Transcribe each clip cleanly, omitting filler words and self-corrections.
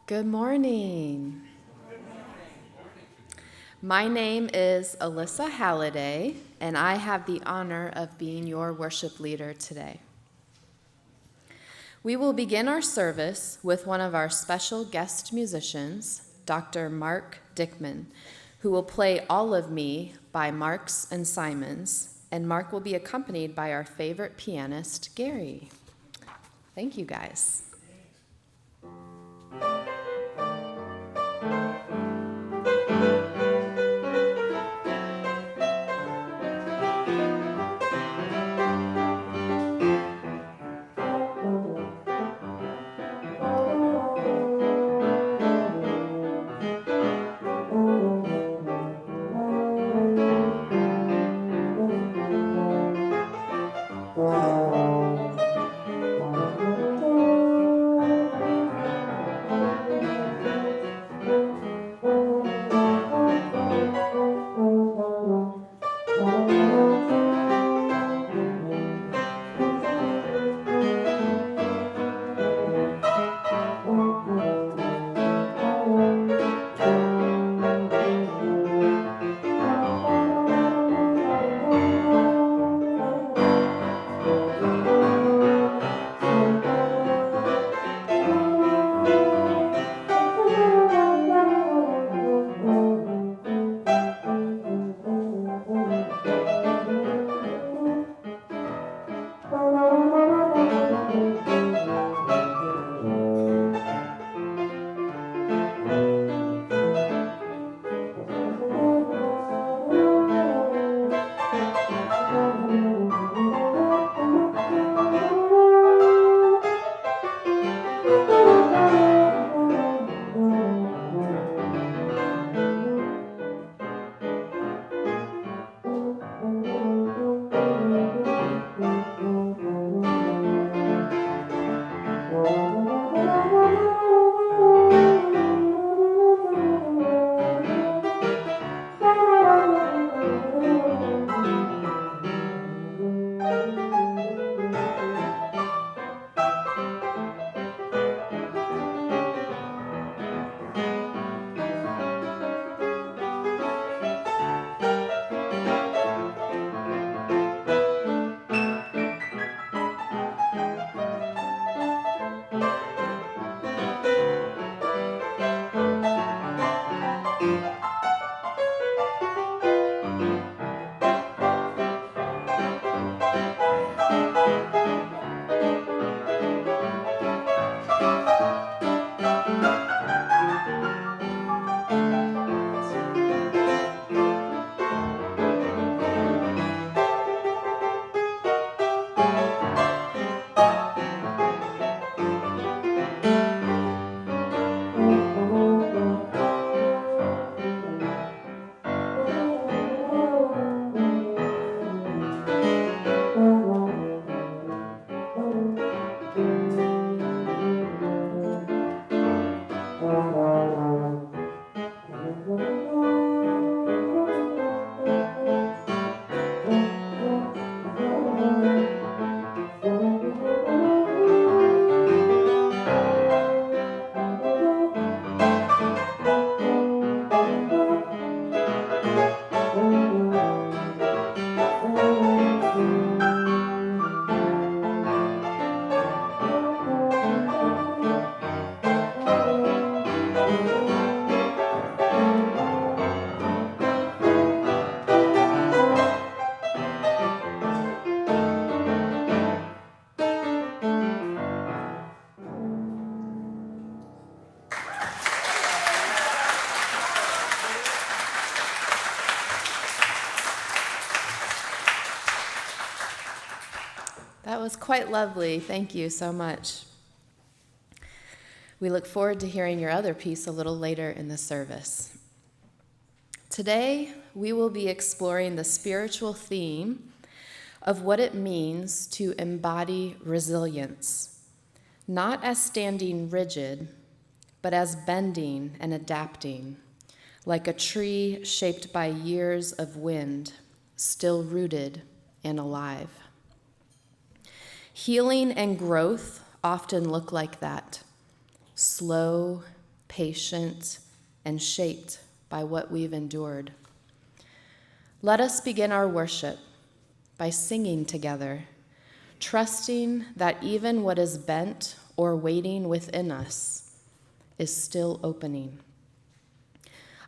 Good morning. My name is Alyssa Halliday, and I have the honor of being your worship leader today. We will begin our service with one of our special guest musicians, Dr. Marc Dickman, who will play All of Me by Marks and Simons, and Marc will be accompanied by our favorite pianist, Gary. Thank you, guys. That was quite lovely. Thank you so much. We look forward to hearing your other piece a little later in the service. Today, we will be exploring the spiritual theme of what it means to embody resilience, not as standing rigid, but as bending and adapting, like a tree shaped by years of wind, still rooted and alive. Healing and growth often look like that, slow patient, and shaped by what we've endured. Let us begin our worship by singing together, trusting that even what is bent or waiting within us is still opening.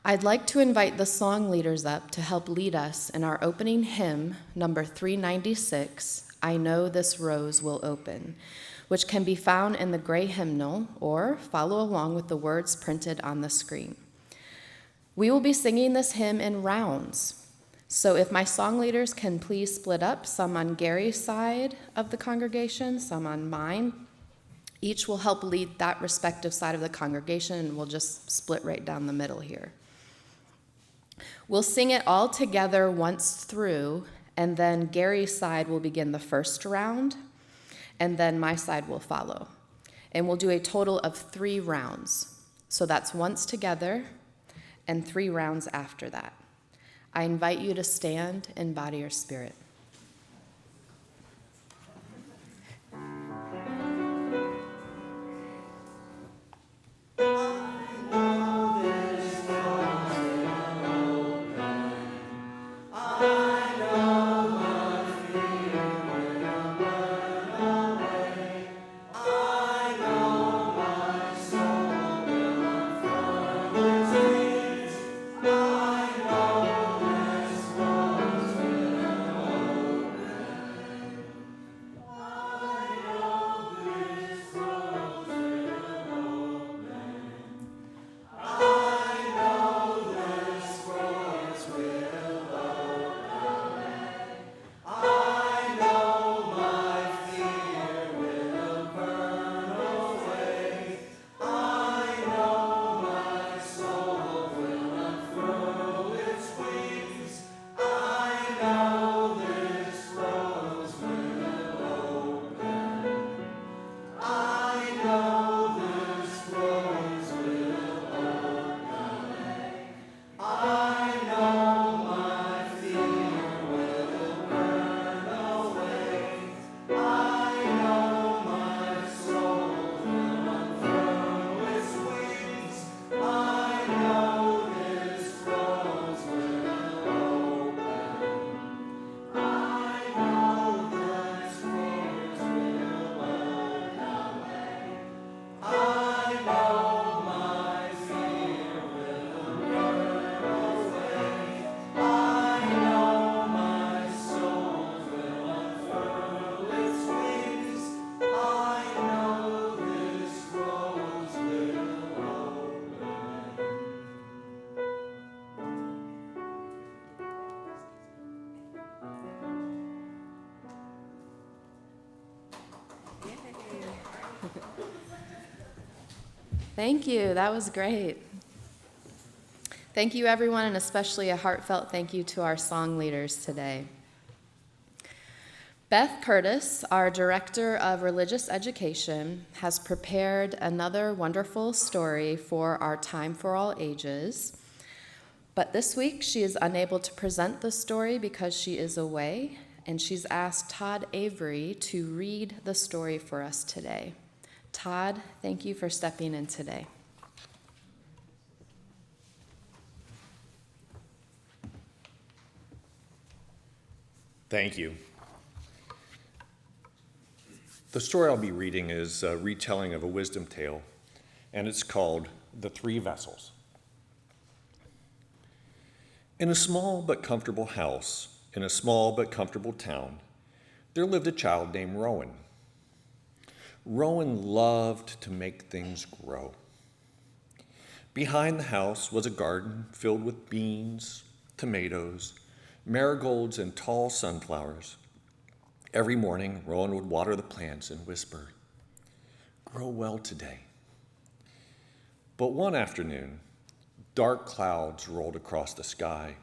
I'd like to invite the song leaders up to help lead us in our opening hymn, number 396, I Know This Rose Will Open, which can be found in the gray hymnal or follow along with the words printed on the screen. We will be singing this hymn in rounds, so if my song leaders can please split up, some on Gary's side of the congregation, some on mine. Each will help lead that respective side of the congregation, and we'll just split right down the middle here. We'll sing it all together once through, and then Gary's side will begin the first round, and then my side will follow. And we'll do a total of 3 rounds. So that's once together and 3 rounds after that. I invite you to stand in body or spirit. Thank you. That was great. Thank you, everyone, and especially a heartfelt thank you to our song leaders today. Beth Curtis, our Director of Religious Education, has prepared another wonderful story for our Time for All Ages. But this week, she is unable to present the story because she is away, and she's asked Todd Avery to read the story for us today. Todd, thank you for stepping in today. Thank you. The story I'll be reading is a retelling of a wisdom tale, and it's called The 3 Vessels. In a small but comfortable house, in a small but comfortable town, there lived a child named Rowan. Rowan loved to make things grow. Behind the house was a garden filled with beans, tomatoes, marigolds, and tall sunflowers. Every morning, Rowan would water the plants and whisper, "Grow well today." But one afternoon, dark clouds rolled across the sky.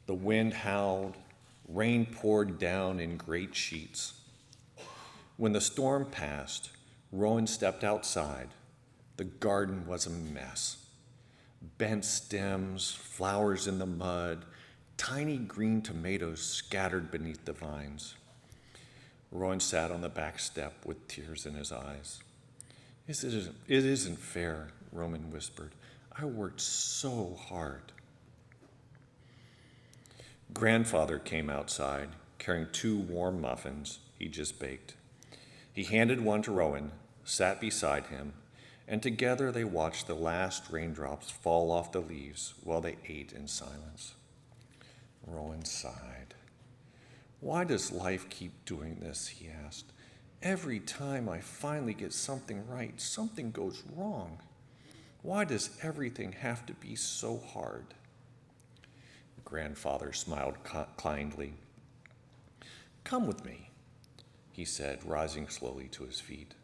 The wind howled, rain poured down in great sheets. When the storm passed, Rowan stepped outside. The garden was a mess. Bent stems, flowers in the mud, tiny green tomatoes scattered beneath the vines. Rowan sat on the back step with tears in his eyes. It isn't fair," Rowan whispered. I worked so hard. Grandfather came outside, carrying 2 warm muffins he just baked. He handed one to Rowan, sat beside him, and together they watched the last raindrops fall off the leaves while they ate in silence. Rowan sighed. Why does life keep doing this, he asked. Every time I finally get something right, something goes wrong. Why does everything have to be so hard? Grandfather smiled kindly. Come with me, he said, rising slowly to his feet.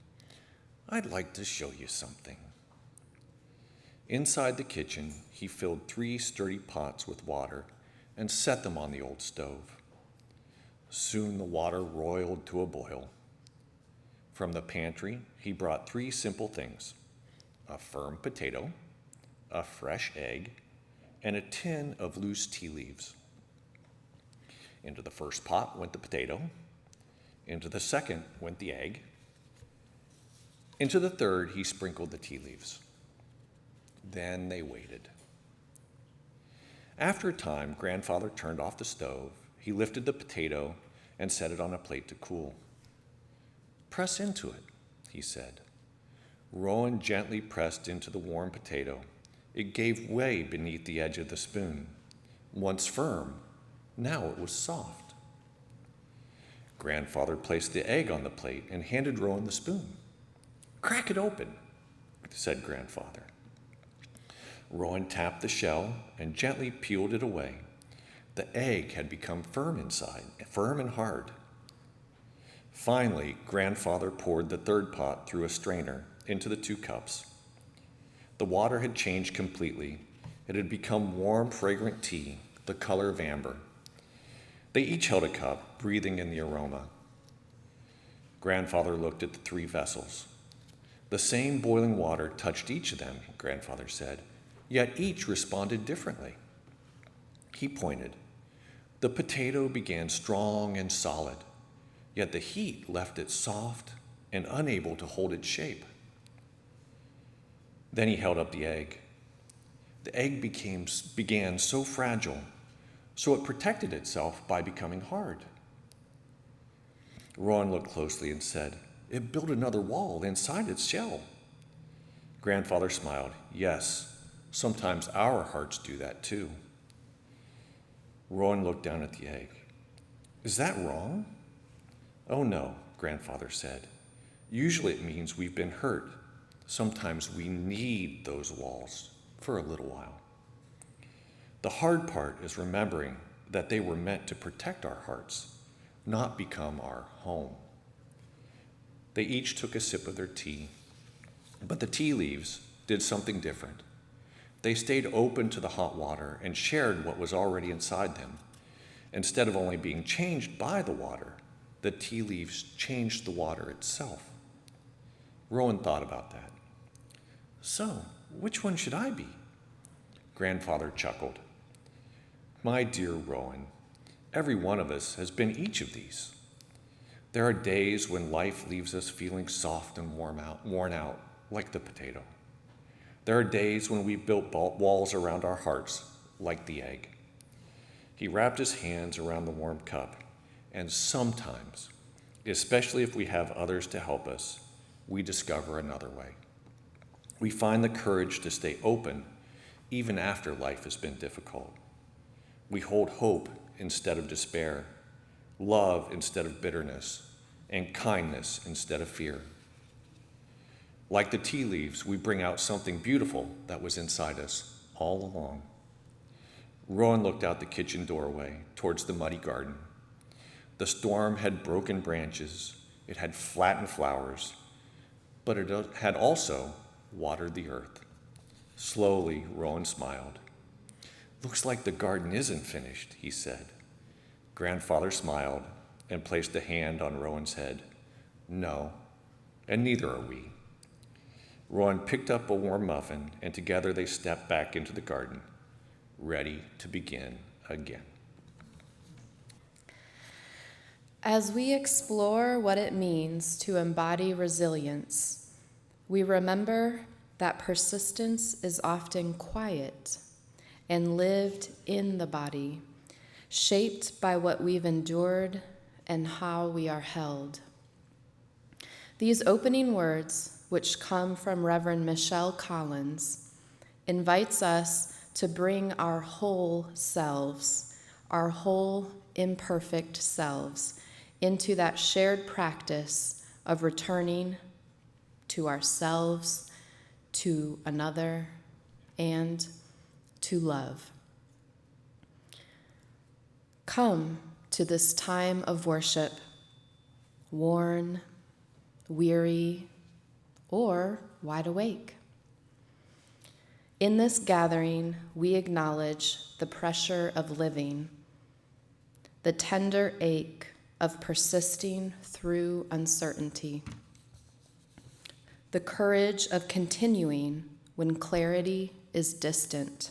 I'd like to show you something. Inside the kitchen, he filled 3 sturdy pots with water and set them on the old stove. Soon the water roiled to a boil. From the pantry, he brought 3 simple things: a firm potato, a fresh egg, and a tin of loose tea leaves. Into the first pot went the potato. Into the second went the egg. Into the third, he sprinkled the tea leaves. Then they waited. After a time, Grandfather turned off the stove. He lifted the potato and set it on a plate to cool. Press into it, he said. Rowan gently pressed into the warm potato. It gave way beneath the edge of the spoon. Once firm, now it was soft. Grandfather placed the egg on the plate and handed Rowan the spoon. Crack it open, said Grandfather. Rowan tapped the shell and gently peeled it away. The egg had become firm inside, firm and hard. Finally, Grandfather poured the third pot through a strainer into the 2 cups. The water had changed completely. It had become warm, fragrant tea, the color of amber. They each held a cup, breathing in the aroma. Grandfather looked at the 3 vessels. The same boiling water touched each of them, Grandfather said, yet each responded differently. He pointed. The potato began strong and solid, yet the heat left it soft and unable to hold its shape. Then he held up the egg. The egg began so fragile, so it protected itself by becoming hard. Rowan looked closely and said, It built another wall inside its shell. Grandfather smiled. Yes, sometimes our hearts do that too. Rowan looked down at the egg. Is that wrong? Oh no, Grandfather said. Usually it means we've been hurt. Sometimes we need those walls for a little while. The hard part is remembering that they were meant to protect our hearts, not become our home. They each took a sip of their tea, but the tea leaves did something different. They stayed open to the hot water and shared what was already inside them. Instead of only being changed by the water, the tea leaves changed the water itself. Rowan thought about that. So, which one should I be? Grandfather chuckled. My dear Rowan, every one of us has been each of these. There are days when life leaves us feeling soft and worn out, like the potato. There are days when we've built walls around our hearts, like the egg. He wrapped his hands around the warm cup, and sometimes, especially if we have others to help us, we discover another way. We find the courage to stay open even after life has been difficult. We hold hope instead of despair, love instead of bitterness, and kindness instead of fear. Like the tea leaves, we bring out something beautiful that was inside us all along. Rowan looked out the kitchen doorway towards the muddy garden. The storm had broken branches, it had flattened flowers, but it had also watered the earth. Slowly, Rowan smiled. Looks like the garden isn't finished, he said. Grandfather smiled and placed a hand on Rowan's head. No, and neither are we. Rowan picked up a warm muffin, and together they stepped back into the garden, ready to begin again. As we explore what it means to embody resilience, we remember that persistence is often quiet and lived in the body, shaped by what we've endured and how we are held. These opening words, which come from Reverend Michelle Collins, invites us to bring our whole selves, our whole imperfect selves, into that shared practice of returning to ourselves, to another, and to love. Come to this time of worship, worn, weary, or wide awake. In this gathering, we acknowledge the pressure of living, the tender ache of persisting through uncertainty, the courage of continuing when clarity is distant.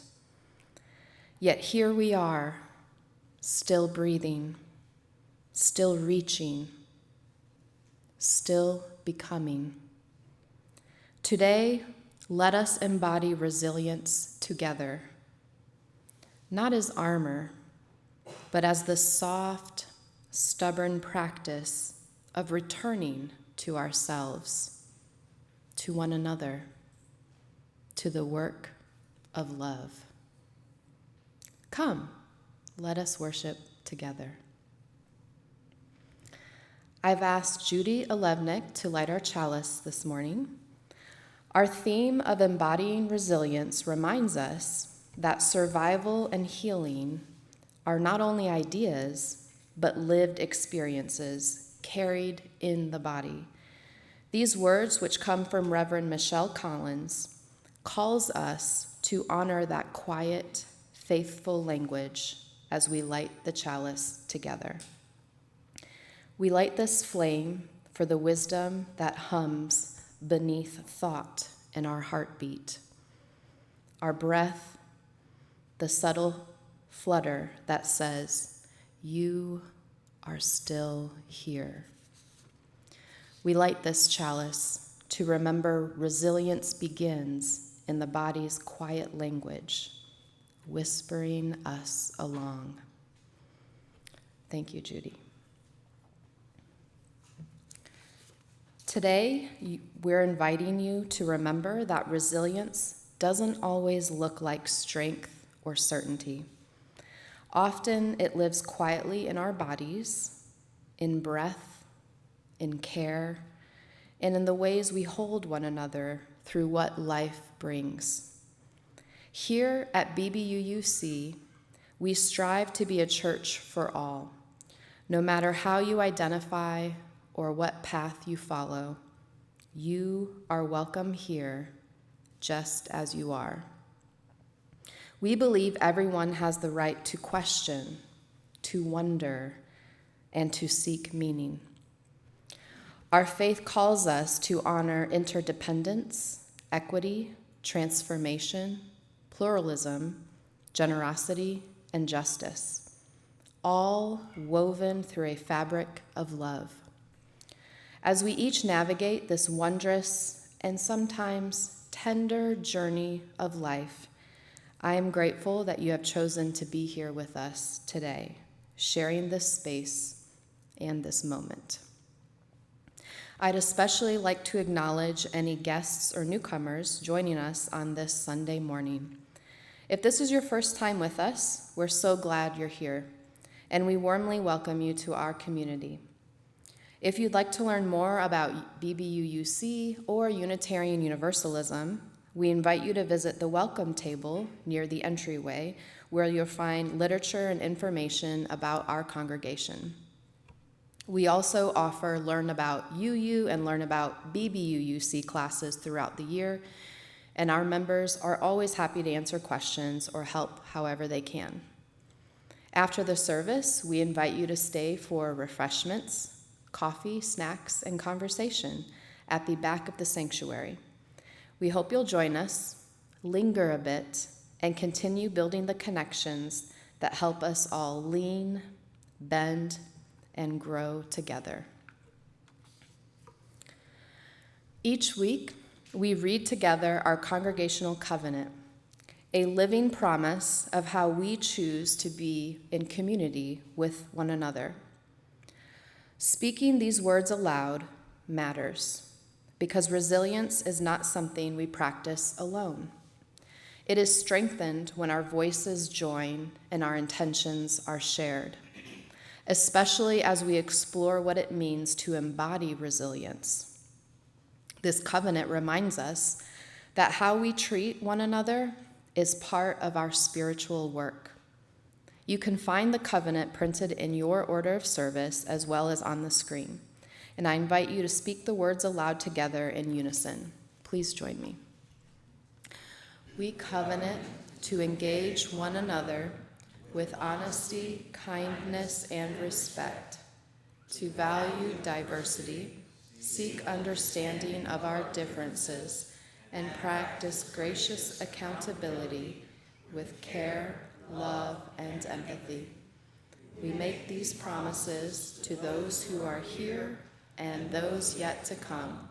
Yet here we are, still breathing, still reaching, still becoming. Today, let us embody resilience together, not as armor, but as the soft, stubborn practice of returning to ourselves, to one another, to the work of love. Come, let us worship together. I've asked Judy Alevnik to light our chalice this morning. Our theme of embodying resilience reminds us that survival and healing are not only ideas, but lived experiences carried in the body. These words, which come from Reverend Michelle Collins, calls us to honor that quiet, faithful language as we light the chalice together. We light this flame for the wisdom that hums beneath thought in our heartbeat, our breath, the subtle flutter that says, "You are still here." We light this chalice to remember resilience begins in the body's quiet language, whispering us along. Thank you, Judy. Today, we're inviting you to remember that resilience doesn't always look like strength or certainty. Often it lives quietly in our bodies, in breath, in care, and in the ways we hold one another through what life brings. Here at BBUUC, we strive to be a church for all, no matter how you identify or what path you follow. You are welcome here, just as you are. We believe everyone has the right to question, to wonder, and to seek meaning. Our faith calls us to honor interdependence, equity, transformation, pluralism, generosity, and justice, all woven through a fabric of love. As we each navigate this wondrous and sometimes tender journey of life, I am grateful that you have chosen to be here with us today, sharing this space and this moment. I'd especially like to acknowledge any guests or newcomers joining us on this Sunday morning. If this is your first time with us, we're so glad you're here, and we warmly welcome you to our community. If you'd like to learn more about BBUUC or Unitarian Universalism, we invite you to visit the welcome table near the entryway, where you'll find literature and information about our congregation. We also offer Learn About UU and Learn About BBUUC classes throughout the year, and our members are always happy to answer questions or help however they can. After the service, we invite you to stay for refreshments, coffee, snacks, and conversation at the back of the sanctuary. We hope you'll join us, linger a bit, and continue building the connections that help us all lean, bend, and grow together. Each week, we read together our congregational covenant, a living promise of how we choose to be in community with one another. Speaking these words aloud matters because resilience is not something we practice alone. It is strengthened when our voices join and our intentions are shared, especially as we explore what it means to embody resilience. This covenant reminds us that how we treat one another is part of our spiritual work. You can find the covenant printed in your order of service as well as on the screen, and I invite you to speak the words aloud together in unison. Please join me. We covenant to engage one another with honesty, kindness, and respect, to value diversity, seek understanding of our differences, and practice gracious accountability with care, love, and empathy. We make these promises to those who are here and those yet to come,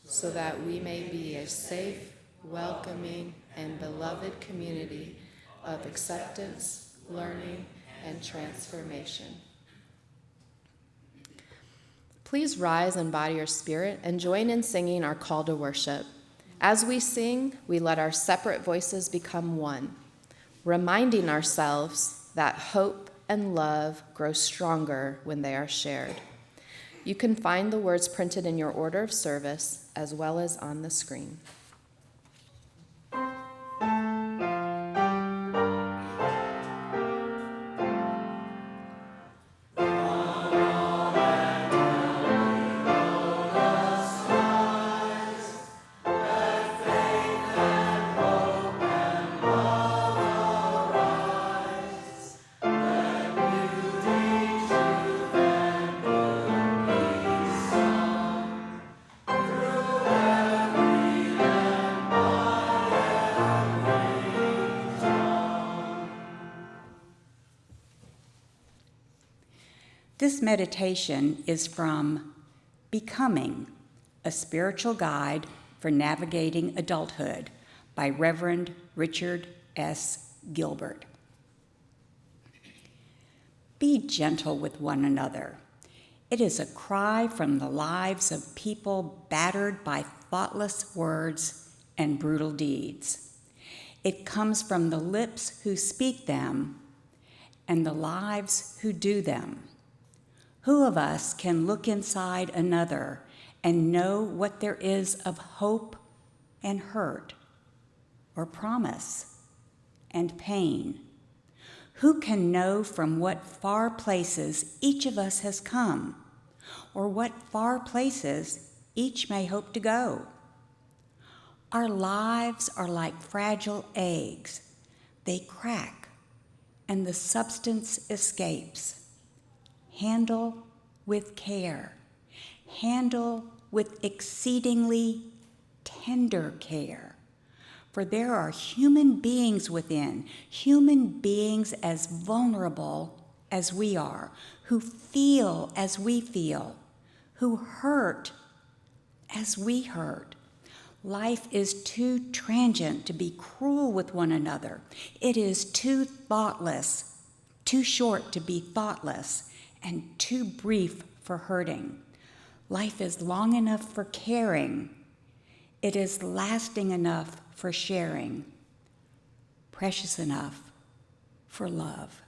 so that we may be a safe, welcoming, and beloved community of acceptance, learning, and transformation. Please rise and body your spirit and join in singing our call to worship. As we sing, we let our separate voices become one, reminding ourselves that hope and love grow stronger when they are shared. You can find the words printed in your order of service as well as on the screen. This meditation is from Becoming, a Spiritual Guide for Navigating Adulthood by Reverend Richard S. Gilbert. Be gentle with one another. It is a cry from the lives of people battered by thoughtless words and brutal deeds. It comes from the lips who speak them and the lives who do them. Who of us can look inside another and know what there is of hope and hurt, or promise and pain? Who can know from what far places each of us has come, or what far places each may hope to go? Our lives are like fragile eggs. They crack, and the substance escapes. Handle with care. Handle with exceedingly tender care. For there are human beings within, human beings as vulnerable as we are, who feel as we feel, who hurt as we hurt. Life is too transient to be cruel with one another. It is too thoughtless, too short to be thoughtless, and too brief for hurting. Life is long enough for caring. It is lasting enough for sharing, precious enough for love.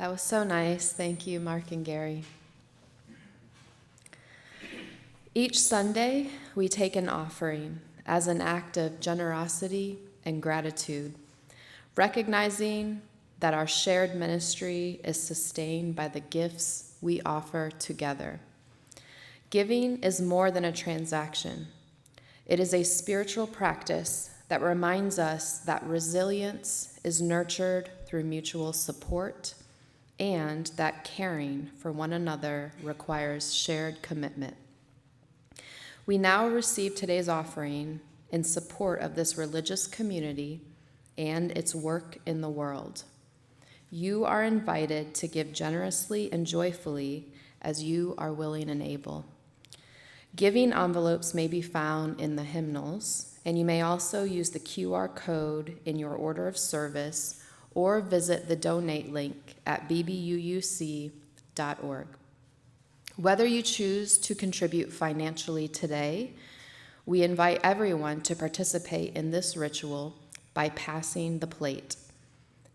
That was so nice. Thank you, Marc and Gary. Each Sunday, we take an offering as an act of generosity and gratitude, recognizing that our shared ministry is sustained by the gifts we offer together. Giving is more than a transaction. It is a spiritual practice that reminds us that resilience is nurtured through mutual support and that caring for one another requires shared commitment. We now receive today's offering in support of this religious community and its work in the world. You are invited to give generously and joyfully as you are willing and able. Giving envelopes may be found in the hymnals, and you may also use the QR code in your order of service or visit the donate link at bbuuc.org. Whether you choose to contribute financially today, we invite everyone to participate in this ritual by passing the plate.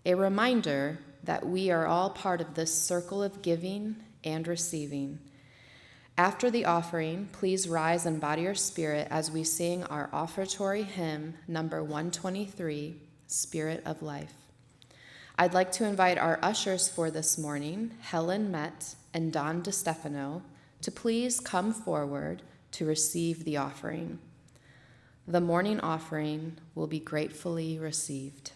A reminder that we are all part of this circle of giving and receiving. After the offering, please rise and bow to your spirit as we sing our offertory hymn, number 123, Spirit of Life. I'd like to invite our ushers for this morning, Helen Met and Don DeStefano, to please come forward to receive the offering. The morning offering will be gratefully received.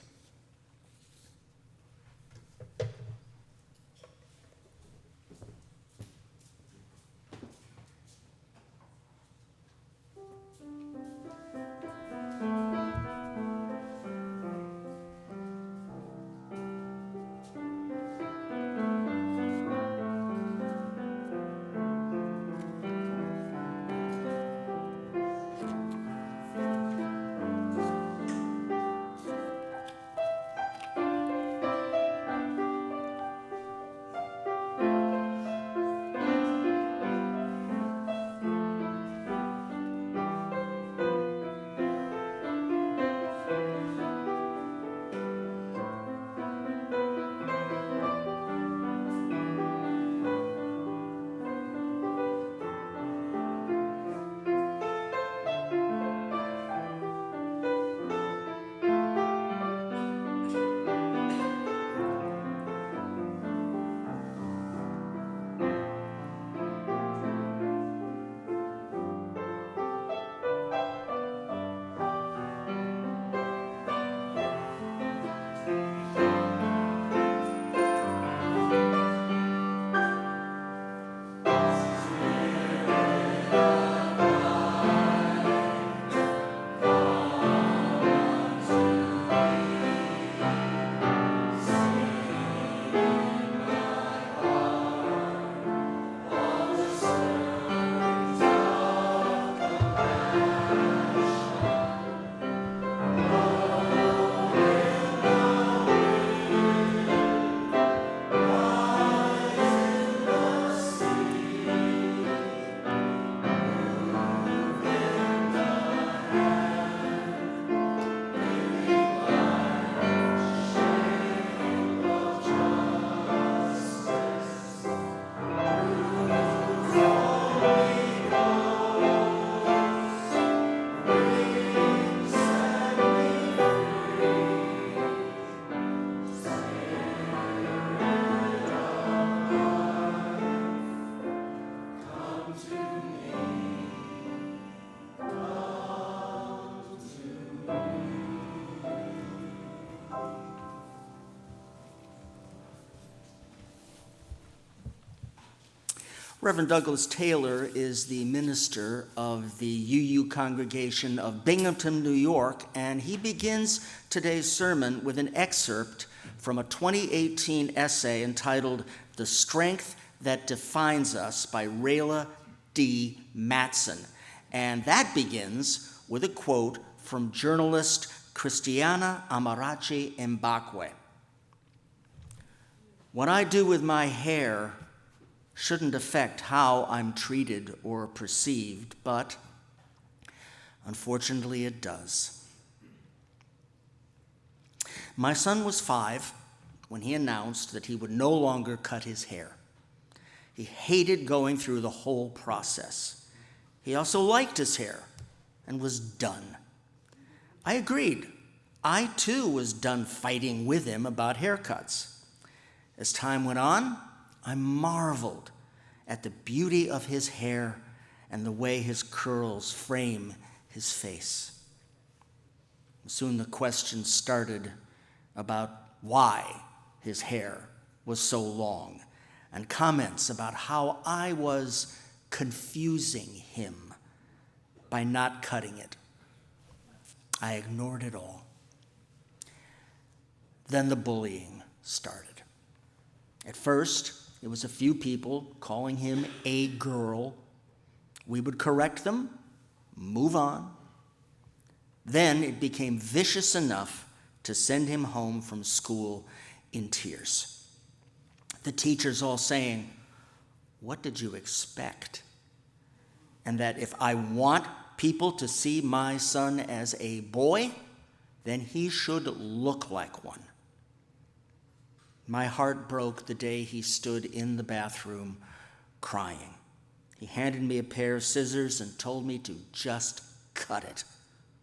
Reverend Douglas Taylor is the minister of the UU Congregation of Binghamton, New York, and he begins today's sermon with an excerpt from a 2018 essay entitled The Strength That Defines Us by Rayla D. Matson. And that begins with a quote from journalist Christiana Amarachi Mbakwe. "What I do with my hair shouldn't affect how I'm treated or perceived, but unfortunately it does. My son was 5 when he announced that he would no longer cut his hair. He hated going through the whole process. He also liked his hair and was done. I agreed. I, too, was done fighting with him about haircuts. As time went on, I marveled at the beauty of his hair and the way his curls frame his face. Soon the questions started about why his hair was so long, and comments about how I was confusing him by not cutting it. I ignored it all. Then the bullying started. At first, it was a few people calling him a girl. We would correct them, move on. Then it became vicious enough to send him home from school in tears. The teachers all saying, "What did you expect?" And that if I want people to see my son as a boy, then he should look like one. My heart broke the day he stood in the bathroom crying. He handed me a pair of scissors and told me to just cut it.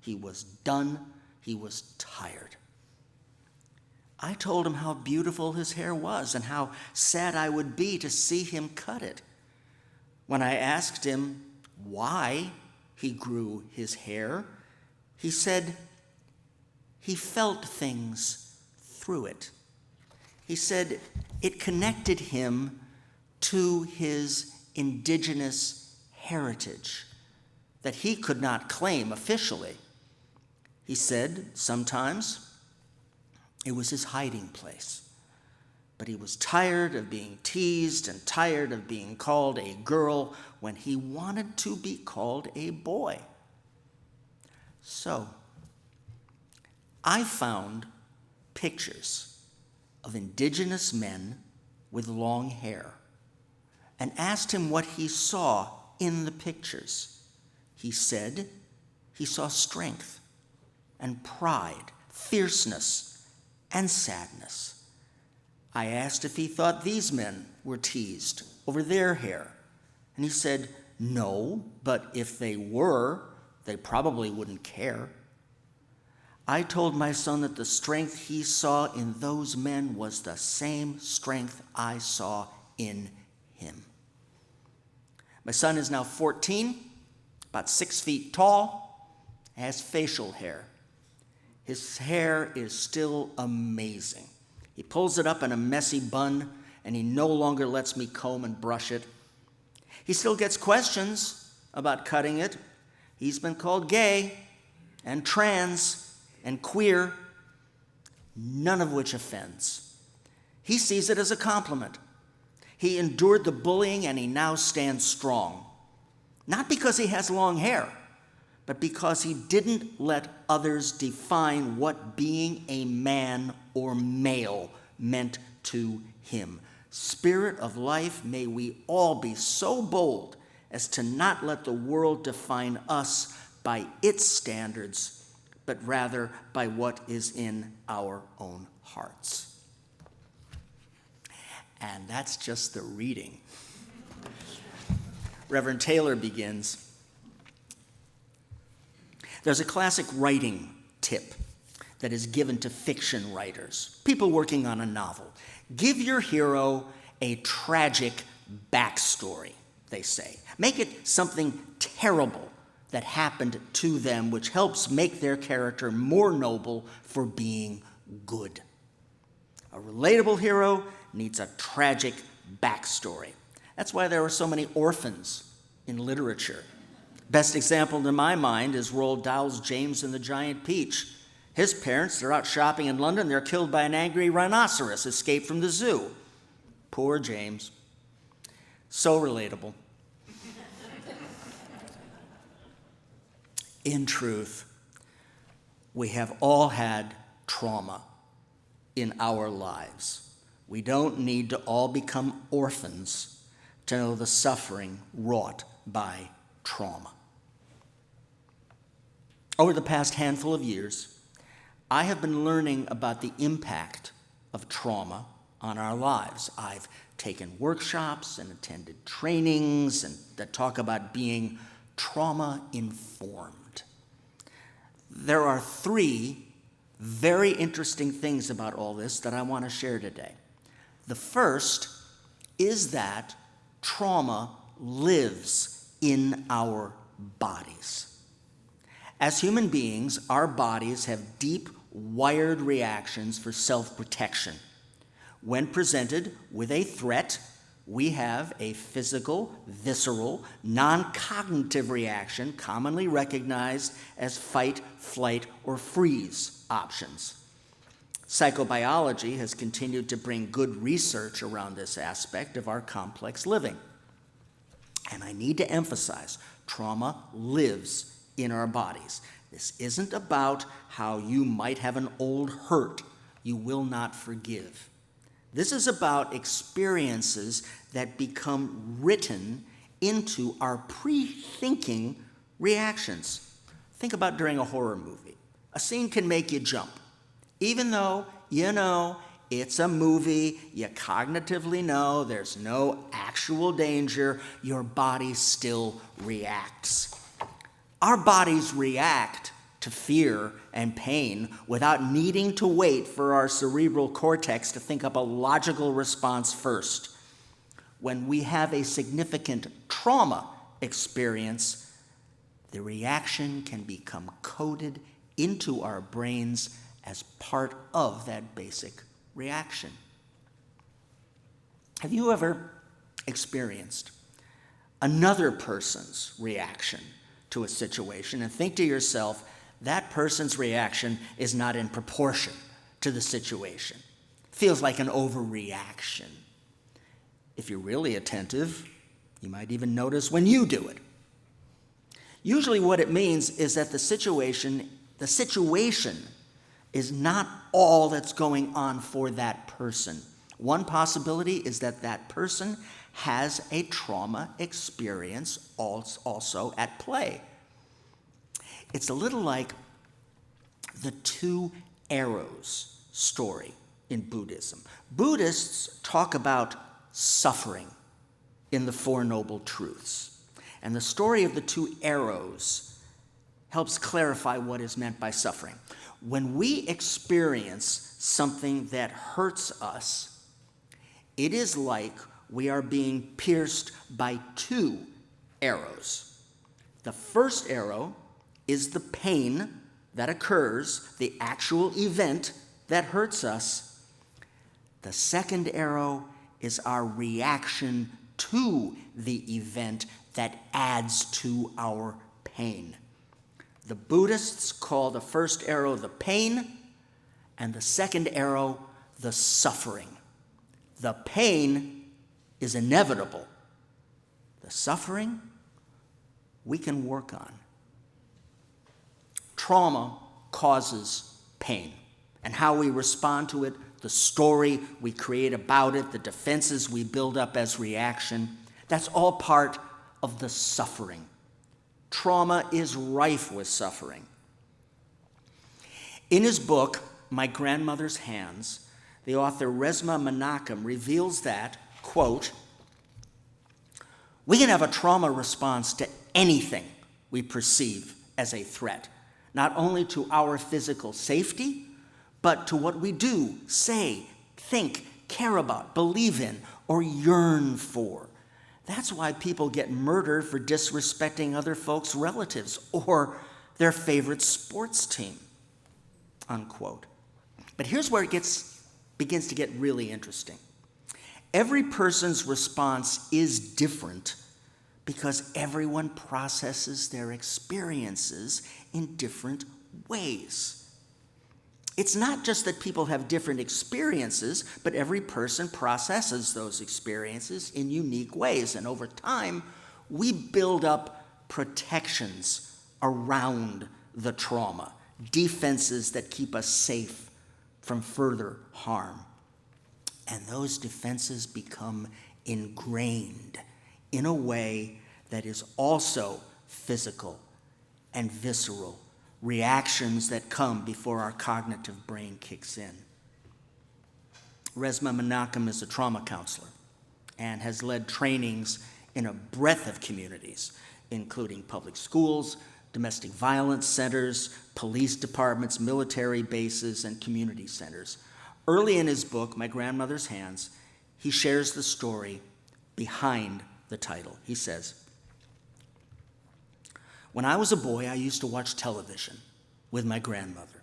He was done. He was tired. I told him how beautiful his hair was and how sad I would be to see him cut it. When I asked him why he grew his hair, he said he felt things through it. He said it connected him to his indigenous heritage that he could not claim officially. He said sometimes it was his hiding place, but he was tired of being teased and tired of being called a girl when he wanted to be called a boy. So, I found pictures of indigenous men with long hair and asked him what he saw in the pictures. He said he saw strength and pride, fierceness, and sadness. I asked if he thought these men were teased over their hair, and he said, no, but if they were, they probably wouldn't care. I told my son that the strength he saw in those men was the same strength I saw in him. My son is now 14, about 6 feet tall, has facial hair. His hair is still amazing. He pulls it up in a messy bun, and he no longer lets me comb and brush it. He still gets questions about cutting it. He's been called gay and trans and queer, none of which offends. He sees it as a compliment. He endured the bullying, and he now stands strong. Not because he has long hair, but because he didn't let others define what being a man or male meant to him. Spirit of life, may we all be so bold as to not let the world define us by its standards, but rather by what is in our own hearts. And that's just the reading. Reverend Taylor begins, there's a classic writing tip that is given to fiction writers, people working on a novel. Give your hero a tragic backstory, they say. Make it something terrible that happened to them, which helps make their character more noble for being good. A relatable hero needs a tragic backstory. That's why there are so many orphans in literature. Best example in my mind is Roald Dahl's James and the Giant Peach. His parents, they're out shopping in London, they're killed by an angry rhinoceros escaped from the zoo. Poor James. So relatable. In truth, we have all had trauma in our lives. We don't need to all become orphans to know the suffering wrought by trauma. Over the past handful of years, I have been learning about the impact of trauma on our lives. I've taken workshops and attended trainings that talk about being trauma-informed. There are 3 very interesting things about all this that I want to share today. The first is that trauma lives in our bodies. As human beings, our bodies have deep, wired reactions for self-protection. When presented with a threat, we have a physical, visceral, non-cognitive reaction commonly recognized as fight, flight, or freeze options. Psychobiology has continued to bring good research around this aspect of our complex living. And I need to emphasize, trauma lives in our bodies. This isn't about how you might have an old hurt you will not forgive. This is about experiences that become written into our pre-thinking reactions. Think about during a horror movie. A scene can make you jump. Even though you know it's a movie, you cognitively know there's no actual danger, your body still reacts. Our bodies react to fear and pain without needing to wait for our cerebral cortex to think up a logical response first. When we have a significant trauma experience, the reaction can become coded into our brains as part of that basic reaction. Have you ever experienced another person's reaction to a situation and think to yourself, that person's reaction is not in proportion to the situation? Feels like an overreaction. If you're really attentive, you might even notice when you do it. Usually what it means is that the situation is not all that's going on for that person. One possibility is that that person has a trauma experience also at play. It's a little like the 2 arrows story in Buddhism. Buddhists talk about suffering in the Four Noble Truths. And the story of the 2 arrows helps clarify what is meant by suffering. When we experience something that hurts us, it is like we are being pierced by 2 arrows. The first arrow is the pain that occurs, the actual event that hurts us. The second arrow is our reaction to the event that adds to our pain. The Buddhists call the first arrow the pain, and the second arrow the suffering. The pain is inevitable. The suffering we can work on. Trauma causes pain, and how we respond to it, the story we create about it, the defenses we build up as reaction, that's all part of the suffering. Trauma is rife with suffering. In his book, My Grandmother's Hands, the author Resmaa Menakem reveals that, quote, "We can have a trauma response to anything we perceive as a threat, not only to our physical safety, but to what we do, say, think, care about, believe in, or yearn for. That's why people get murdered for disrespecting other folks' relatives or their favorite sports team," unquote. But here's where it begins to get really interesting. Every person's response is different because everyone processes their experiences in different ways. It's not just that people have different experiences, but every person processes those experiences in unique ways. And over time, we build up protections around the trauma, defenses that keep us safe from further harm. And those defenses become ingrained in a way that is also physical and visceral, reactions that come before our cognitive brain kicks in. Resma Menachem is a trauma counselor and has led trainings in a breadth of communities, including public schools, domestic violence centers, police departments, military bases, and community centers. Early in his book, My Grandmother's Hands, he shares the story behind the title. He says, "When I was a boy, I used to watch television with my grandmother.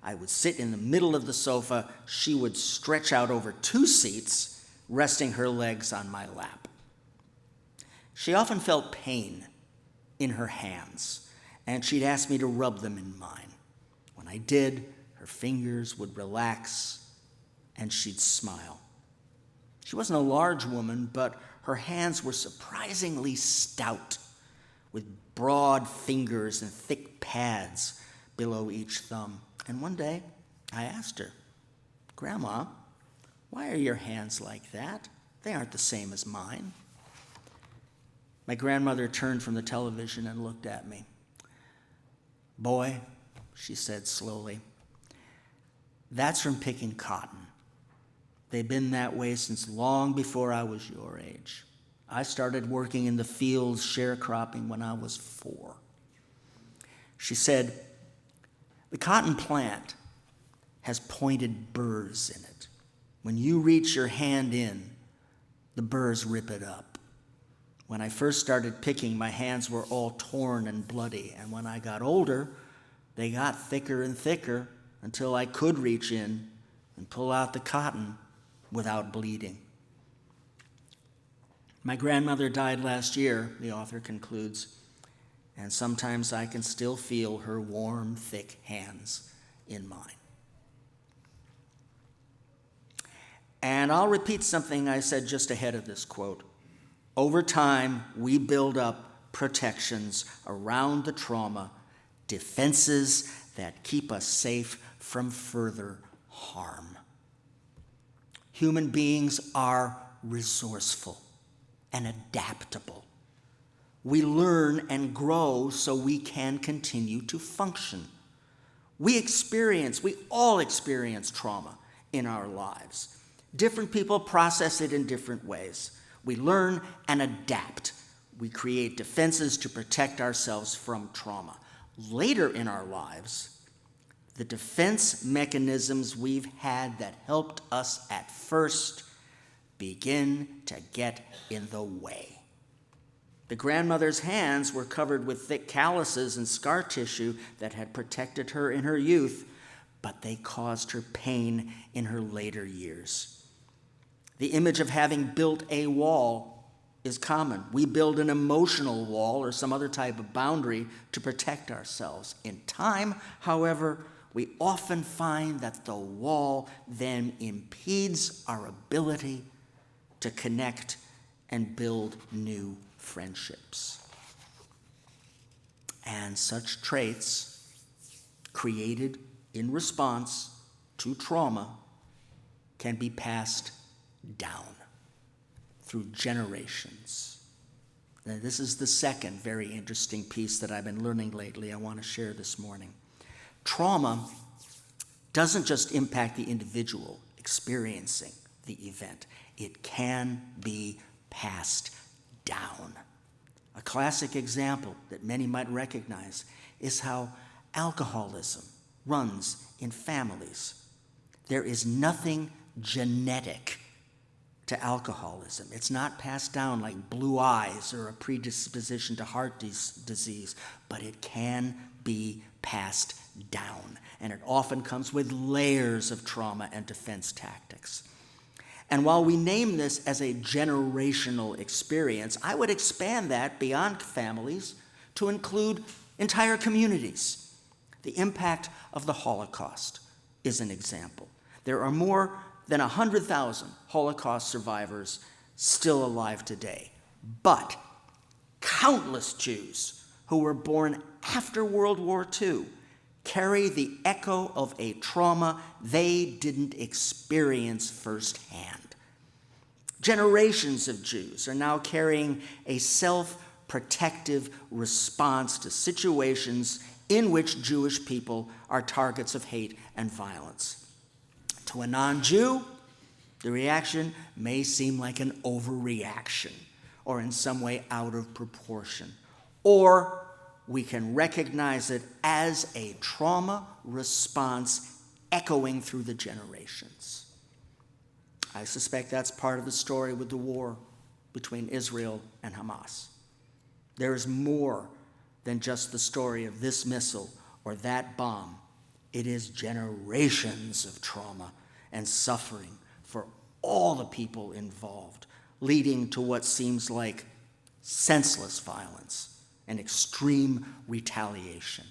I would sit in the middle of the sofa. She would stretch out over 2 seats, resting her legs on my lap. She often felt pain in her hands, and she'd ask me to rub them in mine. When I did, her fingers would relax, and she'd smile. She wasn't a large woman, but her hands were surprisingly stout, with broad fingers and thick pads below each thumb. And one day, I asked her, 'Grandma, why are your hands like that? They aren't the same as mine.' My grandmother turned from the television and looked at me. 'Boy,' she said slowly, 'that's from picking cotton. They've been that way since long before I was your age. I started working in the fields sharecropping when I was 4. She said, 'The cotton plant has pointed burrs in it. When you reach your hand in, the burrs rip it up. When I first started picking, my hands were all torn and bloody, and when I got older, they got thicker and thicker until I could reach in and pull out the cotton without bleeding.' My grandmother died last year," the author concludes, "and sometimes I can still feel her warm, thick hands in mine." And I'll repeat something I said just ahead of this quote. Over time, we build up protections around the trauma, defenses that keep us safe from further harm. Human beings are resourceful and adaptable. We learn and grow so we can continue to function. We all experience trauma in our lives. Different people process it in different ways. We learn and adapt. We create defenses to protect ourselves from trauma. Later in our lives, the defense mechanisms we've had that helped us at first begin to get in the way. The grandmother's hands were covered with thick calluses and scar tissue that had protected her in her youth, but they caused her pain in her later years. The image of having built a wall is common. We build an emotional wall or some other type of boundary to protect ourselves. In time, however, we often find that the wall then impedes our ability to connect and build new friendships. And such traits created in response to trauma can be passed down through generations. Now, this is the second very interesting piece that I've been learning lately I want to share this morning. Trauma doesn't just impact the individual experiencing the event. It can be passed down. A classic example that many might recognize is how alcoholism runs in families. There is nothing genetic to alcoholism. It's not passed down like blue eyes or a predisposition to heart disease, but it can be passed down. And it often comes with layers of trauma and defense tactics. And while we name this as a generational experience, I would expand that beyond families to include entire communities. The impact of the Holocaust is an example. There are more than 100,000 Holocaust survivors still alive today. But countless Jews who were born after World War II carry the echo of a trauma they didn't experience firsthand. Generations of Jews are now carrying a self-protective response to situations in which Jewish people are targets of hate and violence. To a non-Jew, The reaction may seem like an overreaction or in some way out of proportion. Or we can recognize it as a trauma response echoing through the generations. I suspect that's part of the story with the war between Israel and Hamas. There is more than just the story of this missile or that bomb. It is generations of trauma and suffering for all the people involved, leading to what seems like senseless violence and extreme retaliation.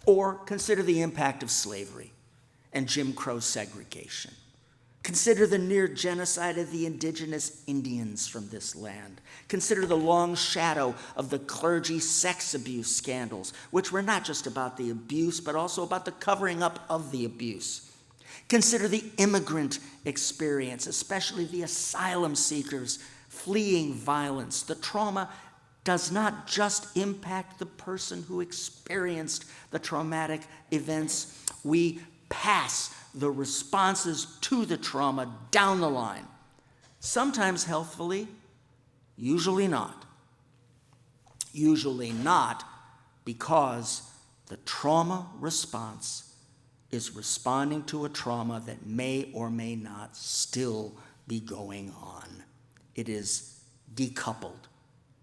Or consider the impact of slavery and Jim Crow segregation. Consider the near genocide of the indigenous Indians from this land. Consider the long shadow of the clergy sex abuse scandals, which were not just about the abuse, but also about the covering up of the abuse. Consider the immigrant experience, especially the asylum seekers fleeing violence. The trauma does not just impact the person who experienced the traumatic events. We pass the responses to the trauma down the line, sometimes healthfully, usually not. Usually not because the trauma response is responding to a trauma that may or may not still be going on. It is decoupled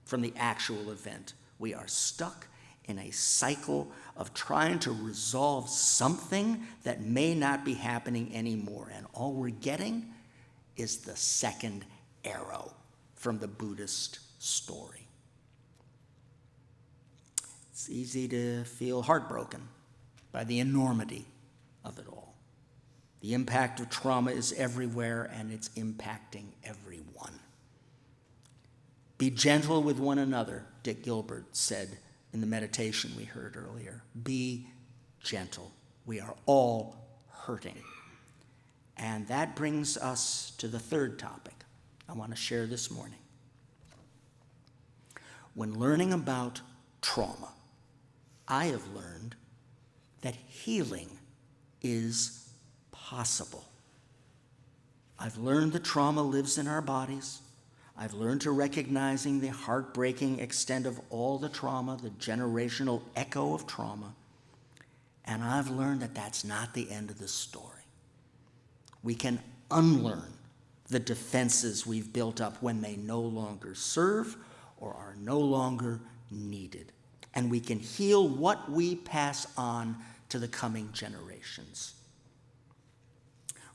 from the actual event. We are stuck in a cycle of trying to resolve something that may not be happening anymore. And all we're getting is the second arrow from the Buddhist story. It's easy to feel heartbroken by the enormity of it all. The impact of trauma is everywhere, and it's impacting everyone. Be gentle with one another, Dick Gilbert said in the meditation we heard earlier. Be gentle. We are all hurting. And that brings us to the third topic I want to share this morning. When learning about trauma, I have learned that healing is possible. I've learned that trauma lives in our bodies. I've learned to recognizing the heartbreaking extent of all the trauma, the generational echo of trauma. And I've learned that that's not the end of the story. We can unlearn the defenses we've built up when they no longer serve or are no longer needed. And we can heal what we pass on to the coming generations.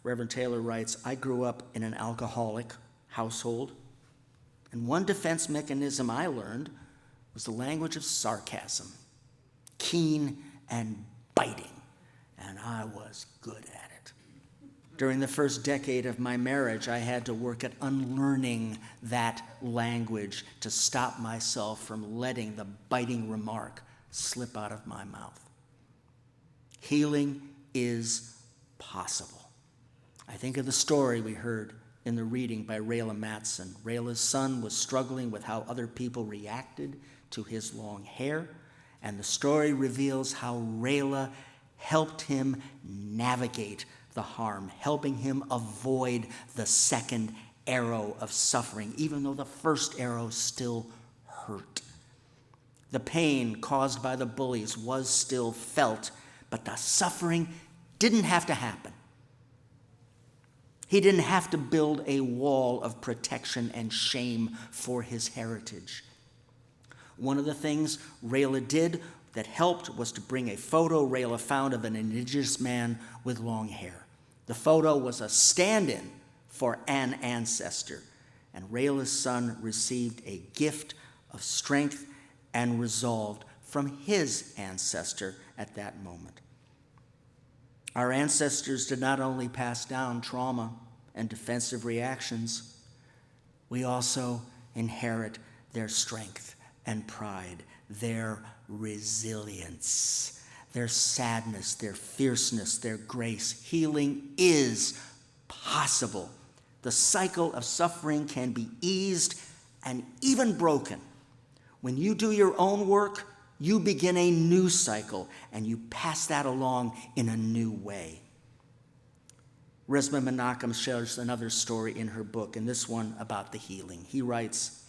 Reverend Taylor writes, I grew up in an alcoholic household. And one defense mechanism I learned was the language of sarcasm, keen and biting, and I was good at it. During the first decade of my marriage, I had to work at unlearning that language to stop myself from letting the biting remark slip out of my mouth. Healing is possible. I think of the story we heard in the reading by Rayla Matson. Rayla's son was struggling with how other people reacted to his long hair, and the story reveals how Rayla helped him navigate the harm, helping him avoid the second arrow of suffering, even though the first arrow still hurt. The pain caused by the bullies was still felt, but the suffering didn't have to happen. He didn't have to build a wall of protection and shame for his heritage. One of the things Rayla did that helped was to bring a photo Rayla found of an indigenous man with long hair. The photo was a stand-in for an ancestor, and Rayla's son received a gift of strength and resolve from his ancestor at that moment. Our ancestors did not only pass down trauma and defensive reactions, we also inherit their strength and pride, their resilience, their sadness, their fierceness, their grace. Healing is possible. The cycle of suffering can be eased and even broken. When you do your own work, you begin a new cycle, and you pass that along in a new way. Resma Menachem shares another story in her book, and this one about the healing. He writes,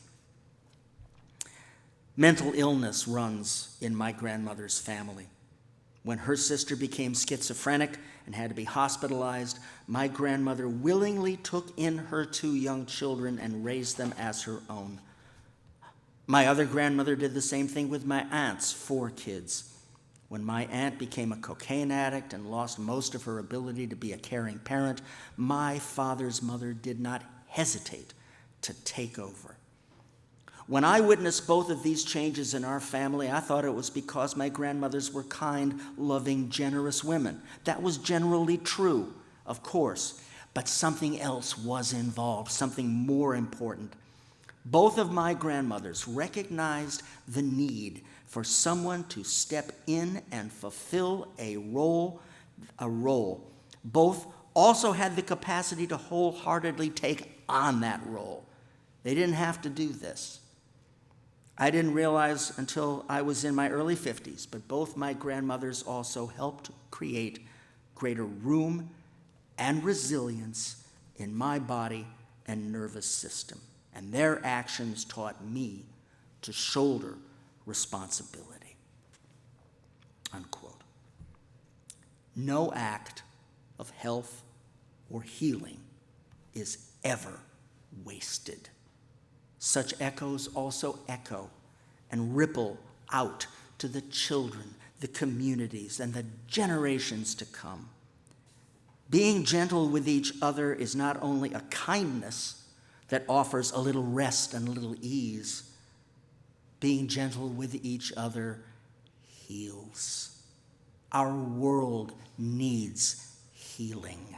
mental illness runs in my grandmother's family. When her sister became schizophrenic and had to be hospitalized, my grandmother willingly took in her 2 young children and raised them as her own. My other grandmother did the same thing with my aunt's 4 kids. When my aunt became a cocaine addict and lost most of her ability to be a caring parent, my father's mother did not hesitate to take over. When I witnessed both of these changes in our family, I thought it was because my grandmothers were kind, loving, generous women. That was generally true, of course, but something else was involved, something more important. Both of my grandmothers recognized the need for someone to step in and fulfill a role. Both also had the capacity to wholeheartedly take on that role. They didn't have to do this. I didn't realize until I was in my early 50s, but both my grandmothers also helped create greater room and resilience in my body and nervous system. And their actions taught me to shoulder responsibility. Unquote. No act of health or healing is ever wasted. Such echoes also echo and ripple out to the children, the communities, and the generations to come. Being gentle with each other is not only a kindness that offers a little rest and a little ease. Being gentle with each other heals. Our world needs healing.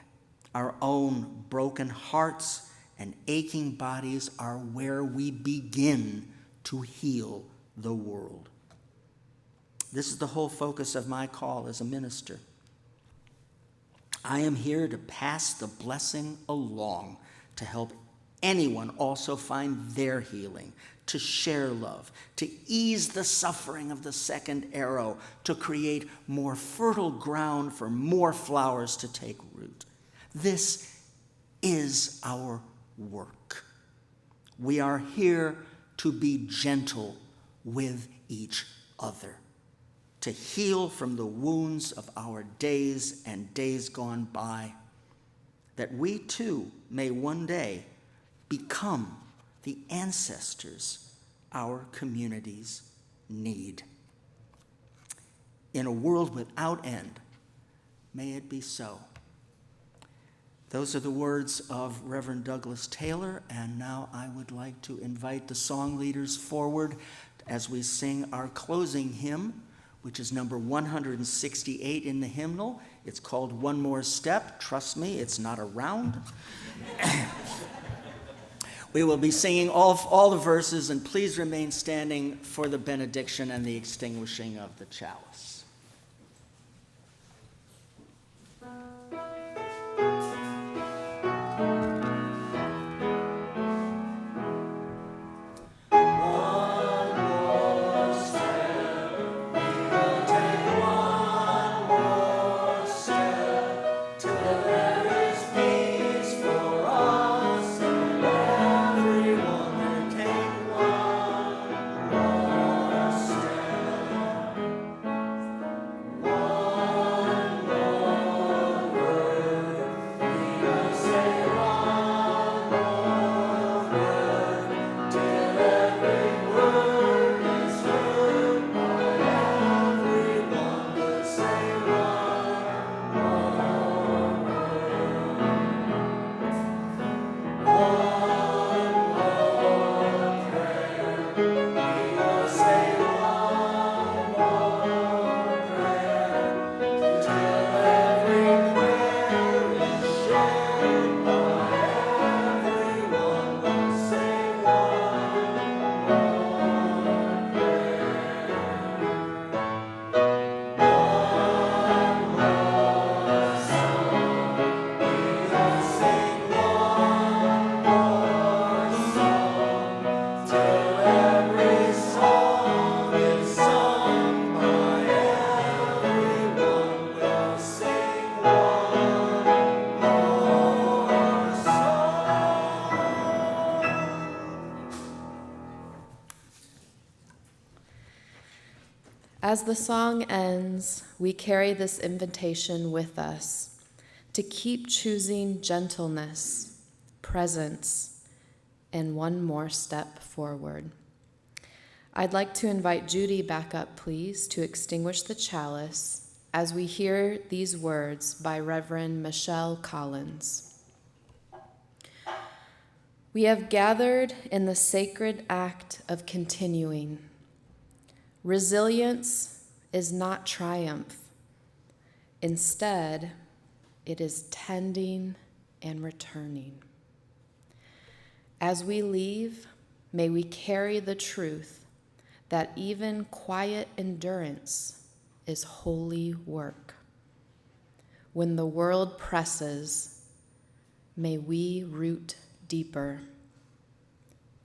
Our own broken hearts and aching bodies are where we begin to heal the world. This is the whole focus of my call as a minister. I am here to pass the blessing along, to help anyone also find their healing, to share love, to ease the suffering of the second arrow, to create more fertile ground for more flowers to take root. This is our work. We are here to be gentle with each other, to heal from the wounds of our days and days gone by, that we too may one day become the ancestors our communities need. In a world without end, may it be so. Those are the words of Reverend Douglas Taylor, and now I would like to invite the song leaders forward as we sing our closing hymn, which is number 168 in the hymnal. It's called One More Step. Trust me, it's not a round. We will be singing all the verses, and please remain standing for the benediction and the extinguishing of the chalice. As the song ends, we carry this invitation with us to keep choosing gentleness, presence, and one more step forward. I'd like to invite Judy back up, please, to extinguish the chalice as we hear these words by Reverend Michelle Collins. We have gathered in the sacred act of continuing. Resilience is not triumph. Instead, it is tending and returning. As we leave, may we carry the truth that even quiet endurance is holy work. When the world presses, may we root deeper.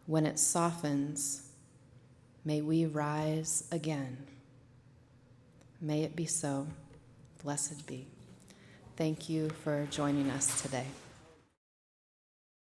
When it softens, may we rise again. May it be so. Blessed be. Thank you for joining us today.